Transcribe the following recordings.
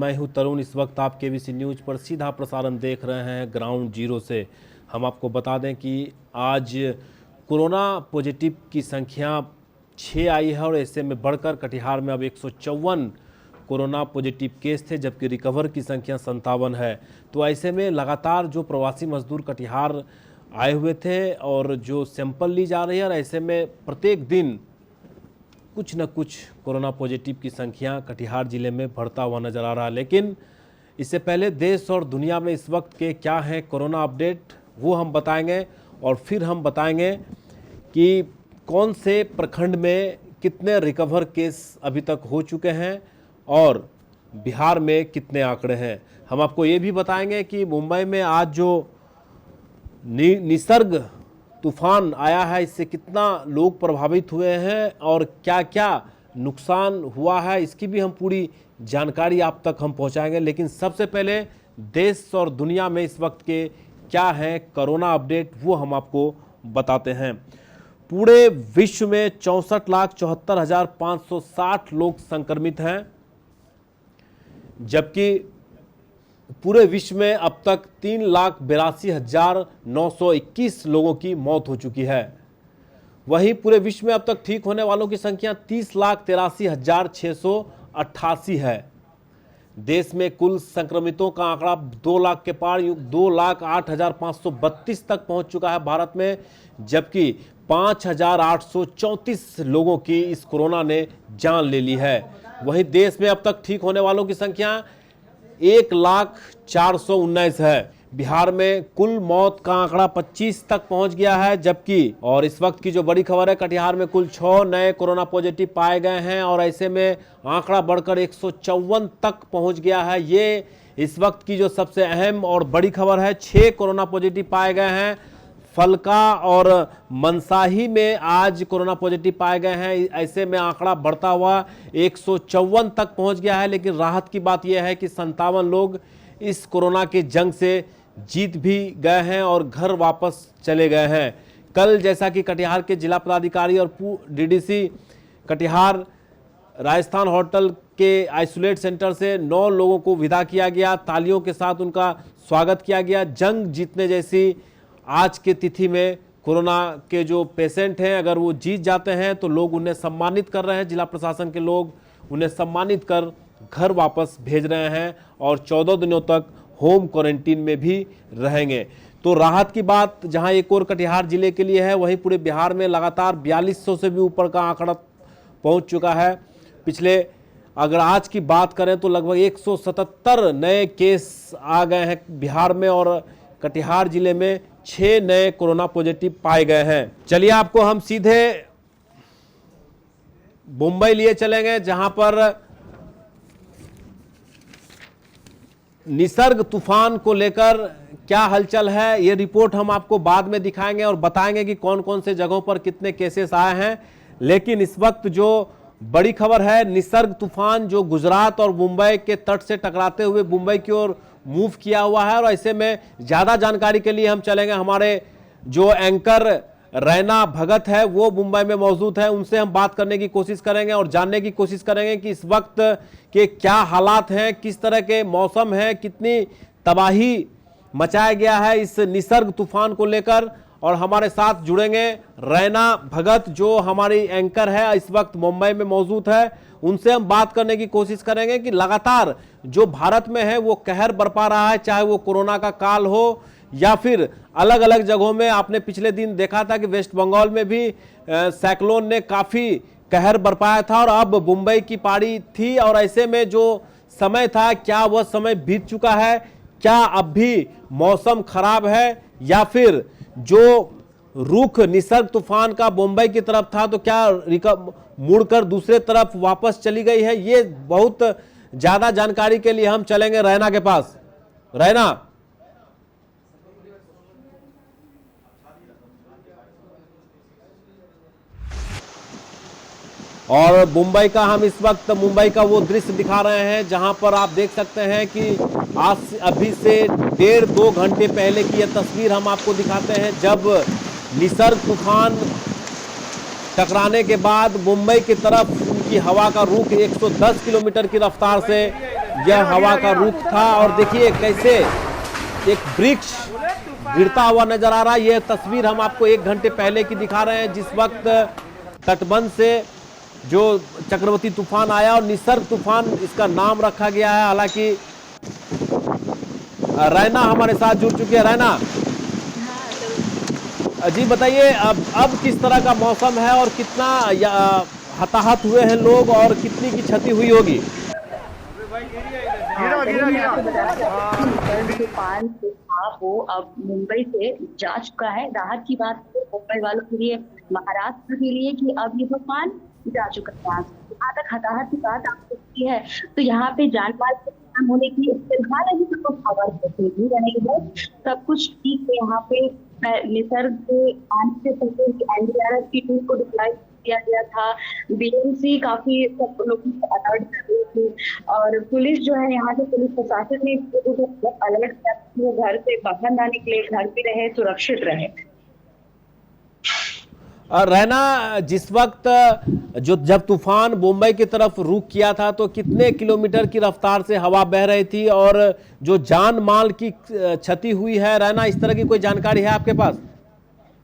मैं हूं तरुण। इस वक्त आप केबीसी न्यूज़ पर सीधा प्रसारण देख रहे हैं ग्राउंड जीरो से। हम आपको बता दें कि आज कोरोना पॉजिटिव की संख्या 6 आई है और ऐसे में बढ़कर कटिहार में अब 154 कोरोना पॉजिटिव केस थे, जबकि रिकवर की संख्या 57 है। तो ऐसे में लगातार जो प्रवासी मजदूर कटिहार आए हुए थे और जो सैंपल ली जा रही है, और ऐसे में प्रत्येक दिन कुछ न कुछ कोरोना पॉजिटिव की संख्या कटिहार ज़िले में बढ़ता हुआ नज़र आ रहा है। लेकिन इससे पहले देश और दुनिया में इस वक्त के क्या हैं कोरोना अपडेट, वो हम बताएंगे। और फिर हम बताएंगे कि कौन से प्रखंड में कितने रिकवर केस अभी तक हो चुके हैं और बिहार में कितने आंकड़े हैं। हम आपको ये भी बताएंगे कि मुंबई में आज जो निसर्ग तूफान आया है, इससे कितना लोग प्रभावित हुए हैं और क्या क्या नुकसान हुआ है, इसकी भी हम पूरी जानकारी आप तक हम पहुंचाएंगे। लेकिन सबसे पहले देश और दुनिया में इस वक्त के क्या है कोरोना अपडेट, वो हम आपको बताते हैं। पूरे विश्व में 64,74,560 लोग संक्रमित हैं, जबकि पूरे विश्व में अब तक 3,82,921 लोगों की मौत हो चुकी है। वहीं पूरे विश्व में अब तक ठीक होने वालों की संख्या 30,83,688 है। देश में कुल संक्रमितों का आंकड़ा 2 लाख के पार 2,08,532 तक पहुंच चुका है भारत में, जबकि 5,834 लोगों की इस कोरोना ने जान ले ली है। वहीं देश में अब तक ठीक होने वालों की संख्या 1,04,19 है। बिहार में कुल मौत का आंकड़ा 25 तक पहुंच गया है, जबकि और इस वक्त की जो बड़ी खबर है, कटिहार में कुल 6 नए कोरोना पॉजिटिव पाए गए हैं और ऐसे में आंकड़ा बढ़कर 154 तक पहुंच गया है। ये इस वक्त की जो सबसे अहम और बड़ी खबर है। 6 कोरोना पॉजिटिव पाए गए हैं। फलका और मनसाही में आज कोरोना पॉजिटिव पाए गए हैं। ऐसे में आंकड़ा बढ़ता हुआ 154 तक पहुंच गया है। लेकिन राहत की बात यह है कि 57 लोग इस कोरोना के जंग से जीत भी गए हैं और घर वापस चले गए हैं। कल जैसा कि कटिहार के जिला पदाधिकारी और डीडीसी कटिहार राजस्थान होटल के आइसोलेट सेंटर से 9 लोगों को विदा किया गया, तालियों के साथ उनका स्वागत किया गया। जंग जीतने जैसी आज के तिथि में कोरोना के जो पेशेंट हैं, अगर वो जीत जाते हैं तो लोग उन्हें सम्मानित कर रहे हैं। जिला प्रशासन के लोग उन्हें सम्मानित कर घर वापस भेज रहे हैं और 14 दिनों तक होम क्वारंटीन में भी रहेंगे। तो राहत की बात जहां एक और कटिहार जिले के लिए है, वहीं पूरे बिहार में लगातार 4200 से भी ऊपर का आंकड़ा पहुंच चुका है। पिछले अगर आज की बात करें तो लगभग 177 नए केस आ गए हैं बिहार में और कटिहार जिले में 6 नए कोरोना पॉजिटिव पाए गए हैं। चलिए आपको हम सीधे मुंबई लिए चलेंगे, जहां पर निसर्ग तूफान को लेकर क्या हलचल है, ये रिपोर्ट हम आपको बाद में दिखाएंगे और बताएंगे कि कौन कौन से जगहों पर कितने केसेस आए हैं। लेकिन इस वक्त जो बड़ी खबर है, निसर्ग तूफान जो गुजरात और मुंबई के तट से टकराते हुए मुंबई की ओर मूव किया हुआ है। और ऐसे में ज़्यादा जानकारी के लिए हम चलेंगे, हमारे जो एंकर रैना भगत है वो मुंबई में मौजूद है, उनसे हम बात करने की कोशिश करेंगे और जानने की कोशिश करेंगे कि इस वक्त के क्या हालात हैं, किस तरह के मौसम है, कितनी तबाही मचाया गया है इस निसर्ग तूफान को लेकर। और हमारे साथ जुड़ेंगे रैना भगत जो हमारी एंकर है, इस वक्त मुंबई में मौजूद है। उनसे हम बात करने की कोशिश करेंगे कि लगातार जो भारत में है वो कहर बरपा रहा है, चाहे वो कोरोना का काल हो या फिर अलग अलग जगहों में। आपने पिछले दिन देखा था कि वेस्ट बंगाल में भी साइक्लोन ने काफ़ी कहर बरपाया था और अब मुंबई की पारी थी। और ऐसे में जो समय था, क्या वह समय बीत चुका है? क्या अब भी मौसम खराब है या फिर जो रुख निसर्ग तूफान का मुंबई की तरफ था तो क्या मुड़कर दूसरे तरफ वापस चली गई है? ये बहुत ज्यादा जानकारी के लिए हम चलेंगे रैना के पास। रैना, और मुंबई का हम इस वक्त मुंबई का वो दृश्य दिखा रहे हैं जहां पर आप देख सकते हैं कि आज अभी से 1.5-2 घंटे पहले की यह तस्वीर हम आपको दिखाते हैं, जब निसर्ग तूफान टकराने के बाद मुंबई की तरफ उनकी हवा का रुख 110 किलोमीटर की रफ्तार से यह हवा का रुख था। और देखिए कैसे एक वृक्ष गिरता हुआ नजर आ रहा है। यह तस्वीर हम आपको 1 घंटे पहले की दिखा रहे हैं, जिस वक्त तटबंध से जो चक्रवाती तूफान आया, और निसर्ग तूफान इसका नाम रखा गया है। हालांकि रैना हमारे साथ जुड़ चुके हैं। रैना जी बताइए, अब किस तरह का मौसम है और कितना हताहत हुए हैं लोग और कितनी की क्षति हुई होगी? तूफान वो अब मुंबई से जा चुका है। राहत की बात मुंबई वालों के लिए, महाराष्ट्र के लिए कि अब ये तूफान जा चुका है। जहाँ तक हताहत की बात आपको की है, तो यहाँ पे जान माल के नुकसान होने की फिलहाल अभी तो खबर नहीं रही है। सब कुछ ठीक है यहाँ पे। निसर्ग आने से पहले एनडीआरएफ की टीम को डिप्लॉय किया गया था। बीएमसी काफी सब लोगों को अलर्ट कर रही थी, और पुलिस जो है यहाँ से पुलिस प्रशासन ने अलर्ट किया कि वो घर से बाहर ना निकले, घर पे रहे, सुरक्षित रहे। रहना, जिस वक्त जब तूफान मुंबई की तरफ रुख किया था तो कितने किलोमीटर की रफ्तार से हवा बह रही थी, और जो जान माल की क्षति हुई है, रहना, इस तरह की कोई जानकारी है आपके पास?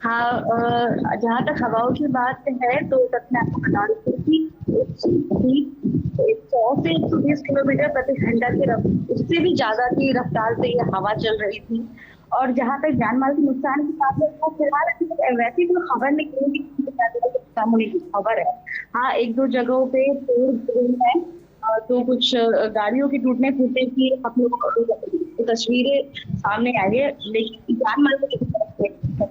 हाँ, जहाँ तक हवाओं की बात है तो तब मैं आपको बता दूँ कि 100 से 120 किलोमीटर प्रति घंटा की उससे भी ज्यादा की रफ्तार से ये हवा चल रही थी। और जहाँ तक जान माल के नुकसान की बात है तो फिलहाल वैसी कोई खबर नहीं नुकसान होने की खबर है। हाँ, 1-2 जगहों पे पेड़ गिरे हैं, तो कुछ गाड़ियों के टूटने फूटने की आप लोग तस्वीरें सामने आई है, लेकिन जान माल की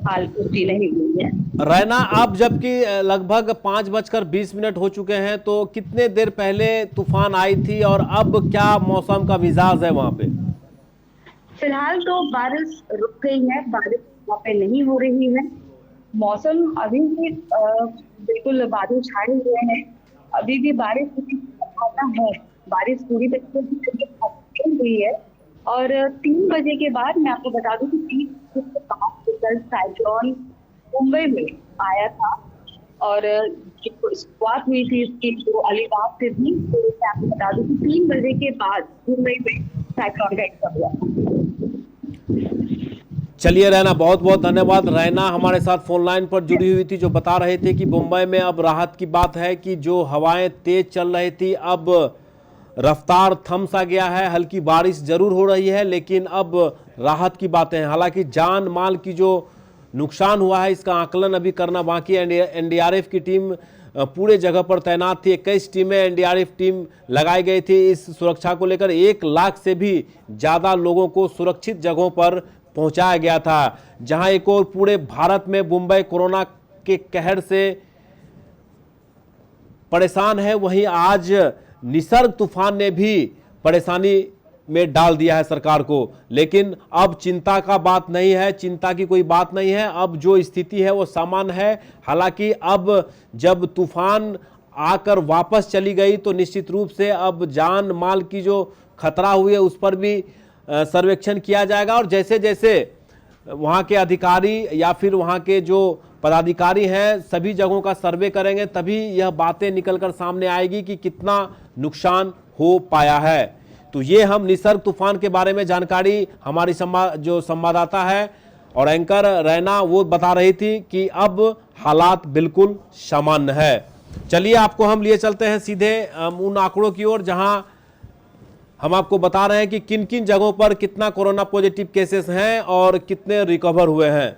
हाल पुष्टि नहीं हुई है। रैना, अब जबकि लगभग 5:20 हो चुके हैं, तो कितने देर पहले तूफान आई थी और अब क्या मौसम का मिजाज है वहां पे? फिलहाल तो बारिश रुक गई है, बारिश वहाँ पे नहीं हो रही है। मौसम अभी भी बिल्कुल बादल छाए हुए हैं, अभी भी बारिश की संभावना है। बारिश पूरी तरीके से हुई है, और 3 बजे के बाद मैं आपको बता दूं कि 3 बजे के बाद साइक्लोन मुंबई में आया था, और शुरुआत हुई थी इसकी जो अलीबाग से थी। तो मैं आपको बता दूं कि 3 बजे के बाद मुंबई में साइक्लोन का एंटर हुआ। चलिए रहना, बहुत बहुत धन्यवाद। रहना हमारे साथ फोन लाइन पर जुड़ी हुई थी, जो बता रहे थे कि मुंबई में अब राहत की बात है कि जो हवाएं तेज चल रही थी अब रफ्तार थम सा गया है। हल्की बारिश जरूर हो रही है, लेकिन अब राहत की बातें हैं। हालांकि जान माल की जो नुकसान हुआ है इसका आकलन अभी करना बाकी है। एनडीआरएफ की टीम पूरे जगह पर तैनात थी। 21 टीमें एनडीआरएफ टीम लगाई गई थी इस सुरक्षा को लेकर। 1 लाख से भी ज़्यादा लोगों को सुरक्षित जगहों पर पहुंचाया गया था। जहां एक और पूरे भारत में मुंबई कोरोना के कहर से परेशान है, वहीं आज निसर्ग तूफान ने भी परेशानी में डाल दिया है सरकार को। लेकिन अब चिंता का बात नहीं है, चिंता की कोई बात नहीं है। अब जो स्थिति है वो सामान्य है। हालांकि अब जब तूफान आकर वापस चली गई तो निश्चित रूप से अब जान माल की जो खतरा हुई है उस पर भी सर्वेक्षण किया जाएगा, और जैसे जैसे वहाँ के अधिकारी या फिर वहाँ के जो पदाधिकारी हैं सभी जगहों का सर्वे करेंगे, तभी यह बातें निकलकर सामने आएगी कि कितना नुकसान हो पाया है। तो ये हम निसर्ग तूफान के बारे में जानकारी हमारी जो संवाददाता है और एंकर रैना वो बता रही थी कि अब हालात बिल्कुल सामान्य है। चलिए आपको हम लिए चलते हैं सीधे उन आंकड़ों की ओर, जहां हम आपको बता रहे हैं कि किन किन जगहों पर कितना कोरोना पॉजिटिव केसेस हैं और कितने रिकवर हुए हैं।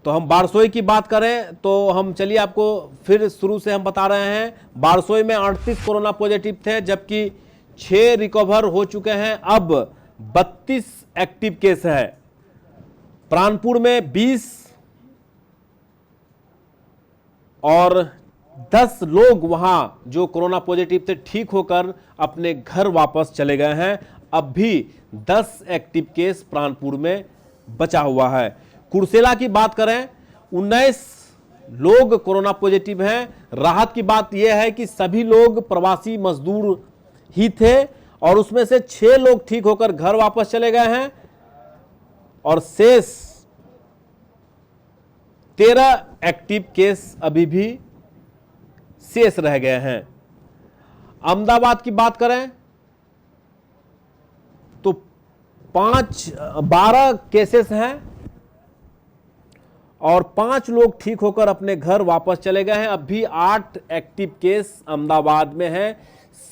तो हम बारसोई की बात करें तो हम चलिए आपको फिर शुरू से हम बता रहे हैं। बारसोई में 38 कोरोना पॉजिटिव थे, जबकि 6 रिकवर हो चुके हैं। अब 32 एक्टिव केस है। प्राणपुर में 20 और 10 लोग वहां जो कोरोना पॉजिटिव थे ठीक होकर अपने घर वापस चले गए हैं। अब भी 10 एक्टिव केस प्राणपुर में बचा हुआ है। कुर्सेला की बात करें, 19 लोग कोरोना पॉजिटिव हैं। राहत की बात यह है कि सभी लोग प्रवासी मजदूर ही थे, और उसमें से 6 लोग ठीक होकर घर वापस चले गए हैं, और शेष 13 एक्टिव केस अभी भी शेष रह गए हैं। अहमदाबाद की बात करें 12 केसेस हैं और 5 लोग ठीक होकर अपने घर वापस चले गए हैं। अब भी 8 एक्टिव केस अहमदाबाद में हैं।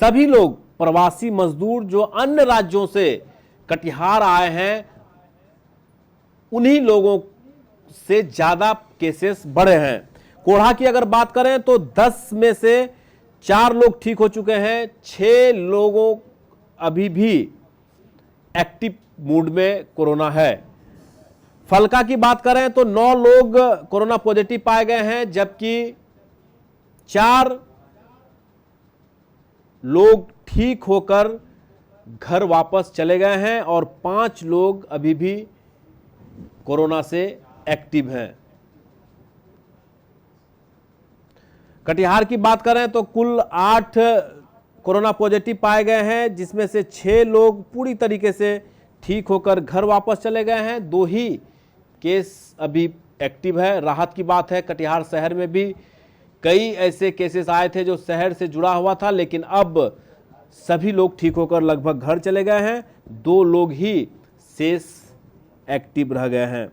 सभी लोग प्रवासी मजदूर जो अन्य राज्यों से कटिहार आए हैं, उन्हीं लोगों से ज्यादा केसेस बढ़े हैं। कोढ़ा की अगर बात करें तो 10 में से 4 लोग ठीक हो चुके हैं, 6 लोगों अभी भी एक्टिव मूड में कोरोना है। फलका की बात करें तो 9 लोग कोरोना पॉजिटिव पाए गए हैं, जबकि 4 लोग ठीक होकर घर वापस चले गए हैं और 5 लोग अभी भी कोरोना से एक्टिव हैं। कटिहार की बात करें तो कुल 8 कोरोना पॉजिटिव पाए गए हैं, जिसमें से 6 लोग पूरी तरीके से ठीक होकर घर वापस चले गए हैं। 2 ही केस अभी एक्टिव है। राहत की बात है, कटिहार शहर में भी कई ऐसे केसेस आए थे जो शहर से जुड़ा हुआ था, लेकिन अब सभी लोग ठीक होकर लगभग घर चले गए हैं। 2 लोग ही शेष एक्टिव रह गए हैं।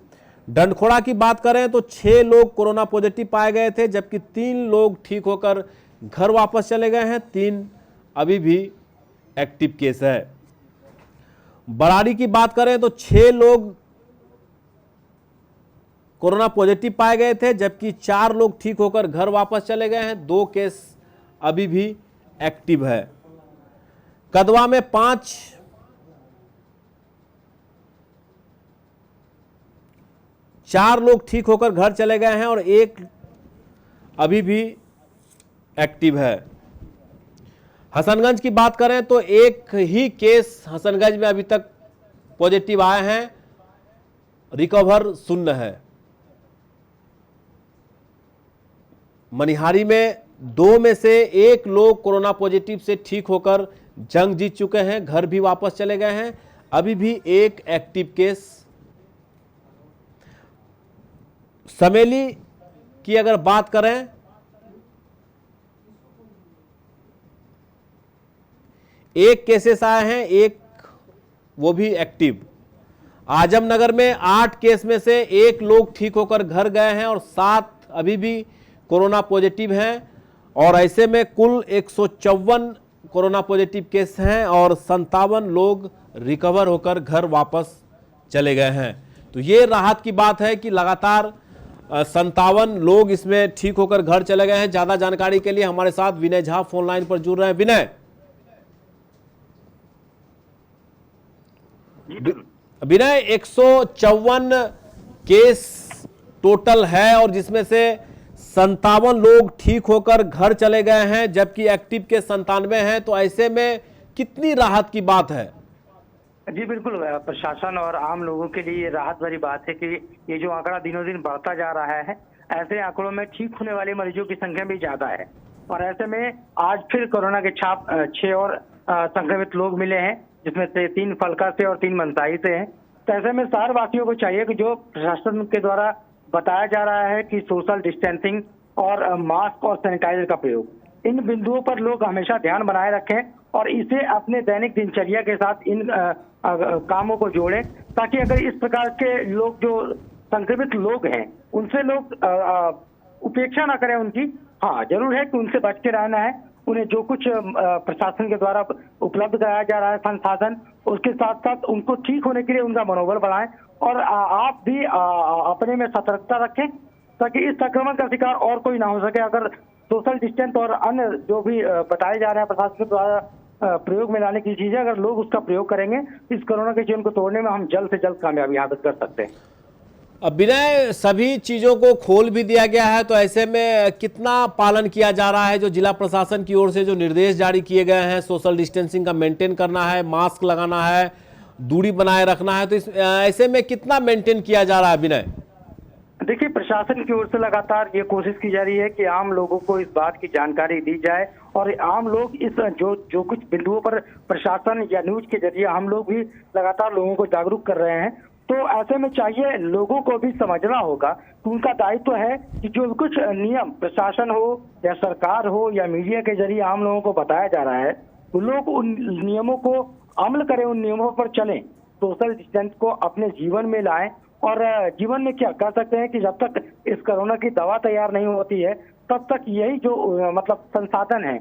डंडखोड़ा की बात करें तो 6 लोग कोरोना पॉजिटिव पाए गए थे, जबकि 3 लोग ठीक होकर घर वापस चले गए हैं। 3 अभी भी एक्टिव केस है। बराड़ी की बात करें तो 6 लोग कोरोना पॉजिटिव पाए गए थे, जबकि 4 लोग ठीक होकर घर वापस चले गए हैं। 2 केस अभी भी एक्टिव है। कदवा में 4 लोग ठीक होकर घर चले गए हैं और 1 अभी भी एक्टिव है। हसनगंज की बात करें तो 1 ही केस हसनगंज में अभी तक पॉजिटिव आए हैं, रिकवर शून्य है। मनिहारी में 2 में से 1 लोग कोरोना पॉजिटिव से ठीक होकर जंग जीत चुके हैं, घर भी वापस चले गए हैं। अभी भी 1 एक्टिव केस। समेली की अगर बात करें, 1 केसेस आए हैं, 1 वो भी एक्टिव। आजमनगर में 8 केस में से 1 लोग ठीक होकर घर गए हैं और 7 अभी भी कोरोना पॉजिटिव हैं, और ऐसे में कुल 154 कोरोना पॉजिटिव केस हैं और 57 लोग रिकवर होकर घर वापस चले गए हैं। तो ये राहत की बात है कि लगातार 57 लोग इसमें ठीक होकर घर चले गए हैं। ज्यादा जानकारी के लिए हमारे साथ विनय झा फोन लाइन पर जुड़ रहे हैं। विनय, 154 केस टोटल है और जिसमें से 57 लोग ठीक होकर घर चले गए हैं, जबकि एक्टिव के 97 हैं। तो ऐसे में कितनी राहत की बात है? जी बिल्कुल, प्रशासन और आम लोगों के लिए ये राहत भरी बात है कि ये जो आंकड़ा दिनों दिन बढ़ता जा रहा है, ऐसे आंकड़ों में ठीक होने वाले मरीजों की संख्या भी ज्यादा है। और ऐसे में आज फिर कोरोना के छाप 6 और संक्रमित लोग मिले हैं, जिसमें से 3 फलका से और 3 मनसाही से हैं। तो ऐसे में शहर वासियों को चाहिए कि जो प्रशासन के द्वारा बताया जा रहा है कि सोशल डिस्टेंसिंग और मास्क और सैनिटाइजर का प्रयोग, इन बिंदुओं पर लोग हमेशा ध्यान बनाए रखें और इसे अपने दैनिक दिनचर्या के साथ इन कामों को जोड़ें, ताकि अगर इस प्रकार के लोग जो संक्रमित लोग हैं उनसे लोग उपेक्षा ना करें उनकी। हाँ, जरूर है कि उनसे बच के रहना है। उन्हें जो कुछ प्रशासन के द्वारा उपलब्ध कराया जा रहा है संसाधन, उसके साथ साथ उनको ठीक होने के लिए उनका मनोबल बढ़ाएं और आप भी अपने में सतर्कता रखें, ताकि इस संक्रमण का शिकार और कोई ना हो सके। अगर सोशल डिस्टेंस और अन्य जो भी बताए जा रहे हैं प्रशासन के द्वारा प्रयोग में लाने की चीजें, अगर लोग उसका प्रयोग करेंगे, इस कोरोना के चेन को तोड़ने में हम जल्द से जल्द कामयाबी हासिल कर सकते हैं। अब विनय, सभी चीजों को खोल भी दिया गया है, तो ऐसे में कितना पालन किया जा रहा है? जो जिला प्रशासन की ओर से जो निर्देश जारी किए गए हैं, सोशल डिस्टेंसिंग का मेंटेन करना है, मास्क लगाना है, दूरी बनाए रखना है, तो ऐसे में कितना मेंटेन किया जा रहा है विनय? देखिए, प्रशासन की ओर से लगातार ये कोशिश की जा रही है कि आम लोगों को इस बात की जानकारी दी जाए और आम लोग इस जो कुछ बिंदुओं पर प्रशासन या न्यूज के जरिए हम लोग भी लगातार लोगों को जागरूक कर रहे हैं। तो ऐसे में चाहिए लोगों को भी समझना होगा कि उनका दायित्व है कि जो कुछ नियम प्रशासन हो या सरकार हो या मीडिया के जरिए आम लोगों को बताया जा रहा है, वो लोग उन नियमों को अमल करें, उन नियमों पर चलें, सोशल डिस्टेंस को अपने जीवन में लाएं। और जीवन में क्या कर सकते हैं कि जब तक इस कोरोना की दवा तैयार नहीं होती है तब तक यही जो मतलब संसाधन है,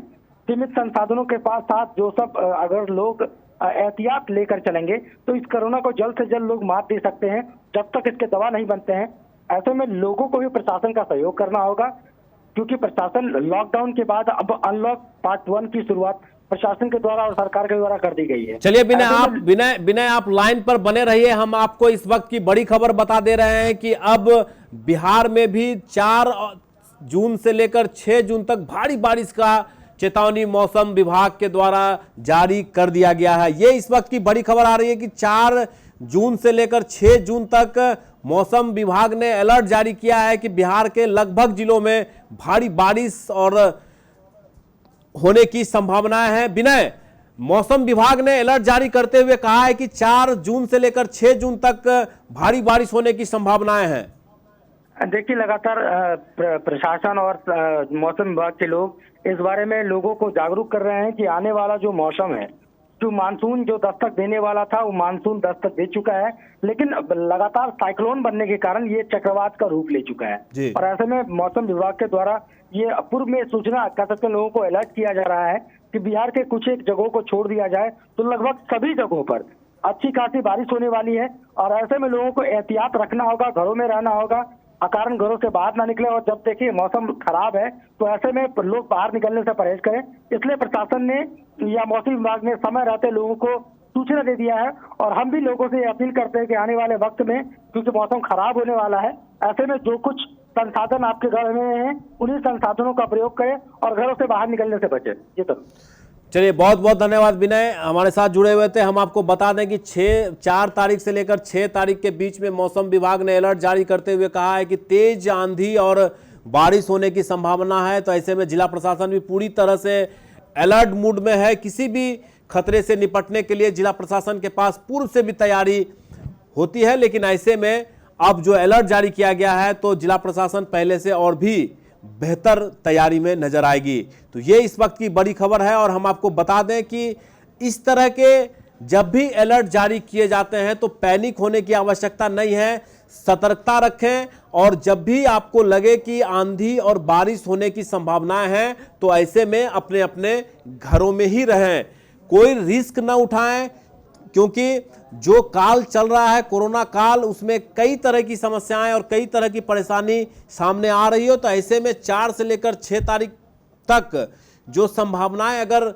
सीमित संसाधनों के पास साथ जो सब अगर लोग एहतियात लेकर चलेंगे तो इस कोरोना को जल्द से जल्द लोग मात दे सकते हैं। जब तक इसके दवा नहीं बनते हैं, ऐसे में लोगों को भी प्रशासन का सहयोग करना होगा, क्योंकि प्रशासन लॉकडाउन के बाद अब अनलॉक पार्ट 1 की शुरुआत प्रशासन के द्वारा और सरकार के द्वारा कर दी गई है। चलिए विनय आप लाइन पर बने रहिए। हम आपको इस वक्त की बड़ी खबर बता दे रहे हैं कि अब बिहार में भी 4 जून से लेकर 6 जून तक भारी बारिश का चेतावनी मौसम विभाग के द्वारा जारी कर दिया गया है। ये इस वक्त की बड़ी खबर आ रही है कि 4 जून से लेकर 6 जून तक मौसम विभाग ने अलर्ट जारी किया है कि बिहार के लगभग जिलों में भारी बारिश और होने की संभावनाएं हैं। विनय, मौसम विभाग ने अलर्ट जारी करते हुए कहा है कि 4 जून से लेकर 6 जून तक भारी बारिश होने की संभावनाएं हैं। देखिए, लगातार प्रशासन और मौसम विभाग के लोग इस बारे में लोगों को जागरूक कर रहे हैं कि आने वाला जो मौसम है, जो मानसून जो दस्तक देने वाला था वो मानसून दस्तक दे चुका है, लेकिन लगातार साइक्लोन बनने के कारण ये चक्रवात का रूप ले चुका है। और ऐसे में मौसम विभाग के द्वारा ये पूर्व में सूचना कर सकते लोगों को अलर्ट किया जा रहा है कि बिहार के कुछ एक जगहों को छोड़ दिया जाए तो लगभग सभी जगहों पर अच्छी खासी बारिश होने वाली है। और ऐसे में लोगों को एहतियात रखना होगा, घरों में रहना होगा, अकारण घरों से बाहर ना निकले। और जब देखिए मौसम खराब है तो ऐसे में लोग बाहर निकलने से परहेज करें। इसलिए प्रशासन ने या मौसम विभाग ने समय रहते लोगों को सूचना दे दिया है। और हम भी लोगों से अपील करते हैं कि आने वाले वक्त में, क्योंकि मौसम खराब होने वाला है, ऐसे में जो कुछ संसाधन आपके घर में हैं उन्हीं संसाधनों का प्रयोग करें और घरों से बाहर निकलने से बचें। ये तो चलिए, बहुत बहुत धन्यवाद विनय, हमारे साथ जुड़े हुए थे। हम आपको बता दें कि 4 तारीख से लेकर 6 तारीख के बीच में मौसम विभाग ने अलर्ट जारी करते हुए कहा है कि तेज आंधी और बारिश होने की संभावना है। तो ऐसे में जिला प्रशासन भी पूरी तरह से अलर्ट मूड में है। किसी भी खतरे से निपटने के लिए जिला प्रशासन के पास पूर्व से भी तैयारी होती है, लेकिन ऐसे में अब जो अलर्ट जारी किया गया है तो जिला प्रशासन पहले से और भी बेहतर तैयारी में नजर आएगी। तो ये इस वक्त की बड़ी खबर है। और हम आपको बता दें कि इस तरह के जब भी अलर्ट जारी किए जाते हैं तो पैनिक होने की आवश्यकता नहीं है, सतर्कता रखें। और जब भी आपको लगे कि आंधी और बारिश होने की संभावनाएं हैं तो ऐसे में अपने अपने घरों में ही रहें, कोई रिस्क न उठाएं, क्योंकि जो काल चल रहा है कोरोना काल, उसमें कई तरह की समस्याएं और कई तरह की परेशानी सामने आ रही हो। तो ऐसे में 4 से लेकर 6 तारीख तक जो संभावनाएं अगर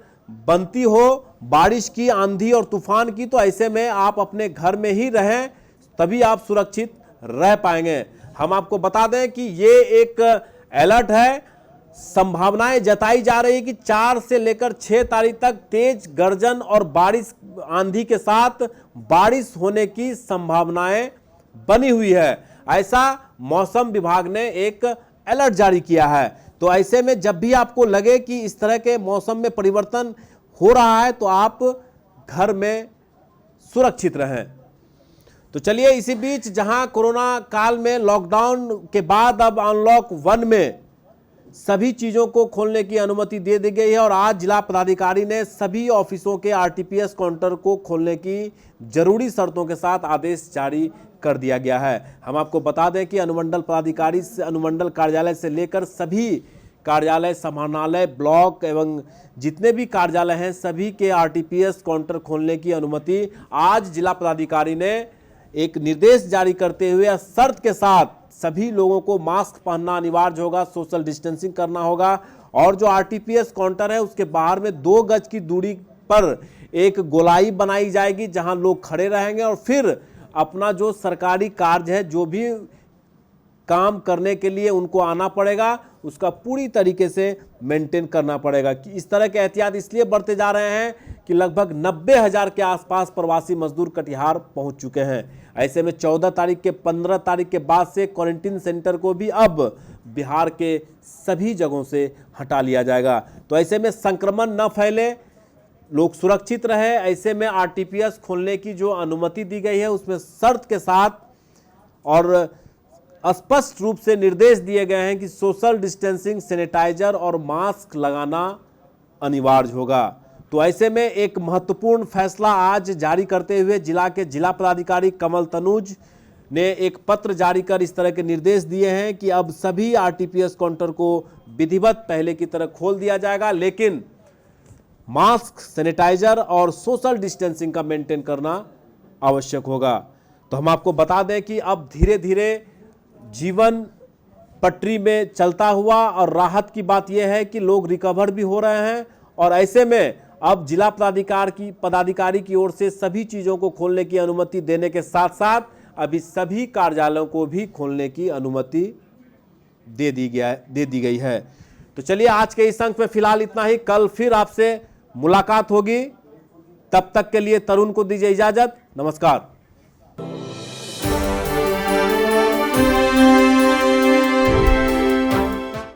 बनती हो बारिश की, आंधी और तूफान की, तो ऐसे में आप अपने घर में ही रहें, तभी आप सुरक्षित रह पाएंगे। हम आपको बता दें कि ये एक अलर्ट है। संभावनाएं जताई जा रही है कि 4 से लेकर 6 तारीख तक तेज गर्जन और बारिश, आंधी के साथ बारिश होने की संभावनाएं बनी हुई है। ऐसा मौसम विभाग ने एक अलर्ट जारी किया है। तो ऐसे में जब भी आपको लगे कि इस तरह के मौसम में परिवर्तन हो रहा है तो आप घर में सुरक्षित रहें। तो चलिए, इसी बीच जहां कोरोना काल में लॉकडाउन के बाद अब अनलॉक 1 में सभी चीजों को खोलने की अनुमति दे दी गई है। और आज जिला पदाधिकारी ने सभी ऑफिसों के आरटीपीएस काउंटर को खोलने की जरूरी शर्तों के साथ आदेश जारी कर दिया गया है। हम आपको बता दें कि अनुमंडल पदाधिकारी से, अनुमंडल कार्यालय से लेकर सभी कार्यालय, समाहरणालय, ब्लॉक एवं जितने भी कार्यालय हैं सभी के आरटीपीएस काउंटर खोलने की अनुमति आज जिला पदाधिकारी ने एक निर्देश जारी करते हुए शर्त के साथ सभी लोगों को मास्क पहनना अनिवार्य होगा, सोशल डिस्टेंसिंग करना होगा। और जो आरटीपीएस काउंटर है उसके बाहर में 2 गज की दूरी पर एक गोलाई बनाई जाएगी जहां लोग खड़े रहेंगे और फिर अपना जो सरकारी कार्य है, जो भी काम करने के लिए उनको आना पड़ेगा, उसका पूरी तरीके से मेंटेन करना पड़ेगा। कि इस तरह के एहतियात इसलिए बरते जा रहे हैं कि लगभग 90,000 के आसपास प्रवासी मजदूर कटिहार पहुंच चुके हैं। ऐसे में 14 तारीख के 15 तारीख के बाद से क्वारंटीन सेंटर को भी अब बिहार के सभी जगहों से हटा लिया जाएगा। तो ऐसे में संक्रमण न फैले, लोग सुरक्षित रहे, ऐसे में आरटीपीएस खोलने की जो अनुमति दी गई है उसमें शर्त के साथ और स्पष्ट रूप से निर्देश दिए गए हैं कि सोशल डिस्टेंसिंग, सैनिटाइजर और मास्क लगाना अनिवार्य होगा। तो ऐसे में एक महत्वपूर्ण फैसला आज जारी करते हुए जिला के जिला पदाधिकारी कमल तनुज ने एक पत्र जारी कर इस तरह के निर्देश दिए हैं कि अब सभी आरटीपीएस काउंटर को विधिवत पहले की तरह खोल दिया जाएगा, लेकिन मास्क, सैनिटाइजर और सोशल डिस्टेंसिंग का मेंटेन करना आवश्यक होगा। तो हम आपको बता दें कि अब धीरे धीरे जीवन पटरी में चलता हुआ, और राहत की बात यह है कि लोग रिकवर भी हो रहे हैं, और ऐसे में अब जिला पदाधिकारी की ओर से सभी चीजों को खोलने की अनुमति देने के साथ साथ अभी सभी कार्यालयों को भी खोलने की अनुमति दे दी गई है। तो चलिए आज के इस अंक में फिलहाल इतना ही। कल फिर आपसे मुलाकात होगी, तब तक के लिए तरुण को दीजिए इजाजत। नमस्कार।